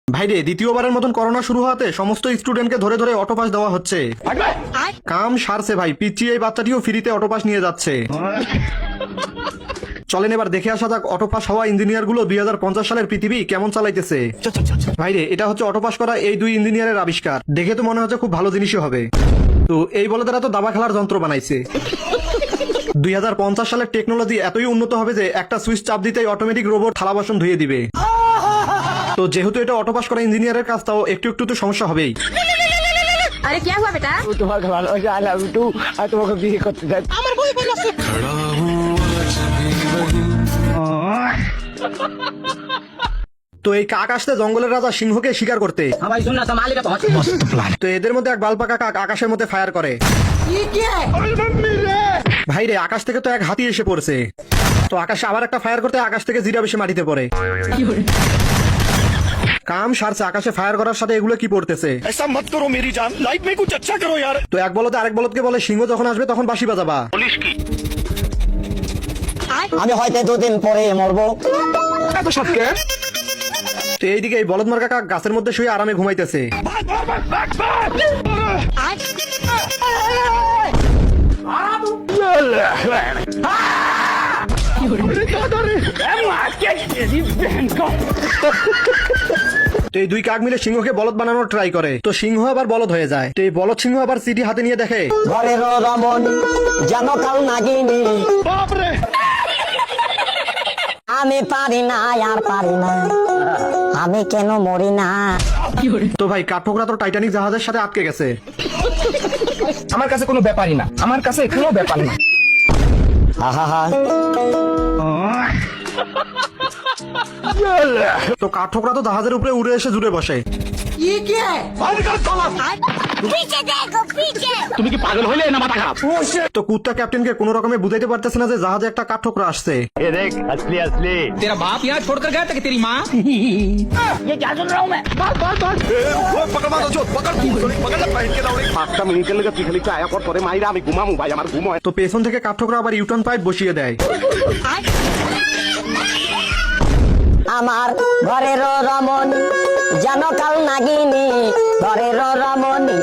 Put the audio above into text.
ভাইরে দ্বিতীয়বারের মতন করোনা শুরু হওয়াতে সমস্ত স্টুডেন্টকে ধরে ধরে অটোপাস দেওয়া হচ্ছে। কাম সারছে ভাই, পিচ্চি এই বাচ্চাটিও ফ্রিতে অটোপাস নিয়ে যাচ্ছে। চলেন এবার দেখে আসা যাক অটোপাস হওয়া ইঞ্জিনিয়ার গুলো 2050 সালের পৃথিবী কেমন চালাইতেছে। ভাইরে এটা হচ্ছে অটোপাস করা এই দুই ইঞ্জিনিয়ারের আবিষ্কার, দেখে তো মনে হচ্ছে খুব ভালো জিনিসই হবে। তো এই বলে তারা তো দাবা খেলার যন্ত্র বানাইছে। 2050 সালের টেকনোলজি এতই উন্নত হবে যে একটা সুইচ চাপ দিতেই অটোমেটিক রোবট থালা বাসন ধুয়ে দিবে। তো যেহেতু এটা অটোপাস করা ইঞ্জিনিয়ারের কাজ, তাও একটু একটু তো সমস্যা হবেই। अरे क्या हुआ बेटा? তোমাকে ভালোবাসি, আই লাভ ইউ টু, আর তোমাকে বিয়ে করতে চাই। আমার বই বই আছে। তো এই কাক আসতে জঙ্গলের রাজা সিংহকে শিকার করতে। भाई सुनना संभालेगा बहुत मस्त प्लान। তো এদের মধ্যে এক বালপাকা কাক আকাশের মধ্যে ফায়ার করে। ये क्या है? ভাই রে আকাশ থেকে তো এক হাতি এসে পড়ছে। তো আকাশে আবার একটা ফায়ার করতে আকাশ থেকে জিরা বেশি মাটিতে পড়ে। কাম সারছে, আকাশে ফায়ার করার সাথে এগুলো কি পড়তেছে। ऐसा मत करो मेरी जान, लाइफ में कुछ अच्छा करो यार। তো এক বলদে আরেক বলদকে বলে সিংহ যখন আসবে তখন বাঁশি বাজাবা। আমি হয়তো দুদিন পরে মরবো। এত সবকে তো এইদিকে এই বলদ মার্কা কাক গাছের মধ্যে শুয়ে আরামে ঘুমাইতেছে। তো এই দুই কাক মিলে সিংহকে বলদ বানানোর ট্রাই করে। তো সিংহ আবার বলদ হয়ে যায়। তো এই বলদ সিংহ আবার চিঠি হাতে নিয়ে দেখে ঘরের রমন যেন কাল নাগিনি, আমি পারি না আর পারি না, আমি কেন মরি না। তো ভাই কাঠঠোকরা তো টাইটানিক জাহাজের সাথে আটকে গেছে। আমার কাছে কোনো ব্যাপারই না, আমার কাছে কোনো ব্যাপার না। আহা, তো কাঠঠোকরা তো জাহাজের উপরে উড়ে এসে জুড়ে বসে। ये क्या है? पीछे देखो पीछे। তুমি কি পাগল হইলে না মাথা খারাপ? তো কুত্তা ক্যাপ্টেনকে কোনো রকমে বুঝাইতে পারতেছে না যে জাহাজে একটা কাঠঠোকরা আসছে। ये देख असली असली। तेरा बाप यहाँ छोड़कर गया था कि तेरी माँ? ये क्या सुन रहा हूँ मैं? पकड़ मारो जो पकड़ पकड़ ले पहन के दौड़े। 5টা মিনিটের লেগে তুই খালি আয়া পর পরে মাইরা আমি ঘুমামু ভাই, আমার ঘুম হয়। তো পেছন থেকে কাঠঠোকরা আবার ইউটার্ন পাইপ বসিয়ে দেয়। আমার ঘরের রমন যেন কাল নাগিনি, ঘরের রমণী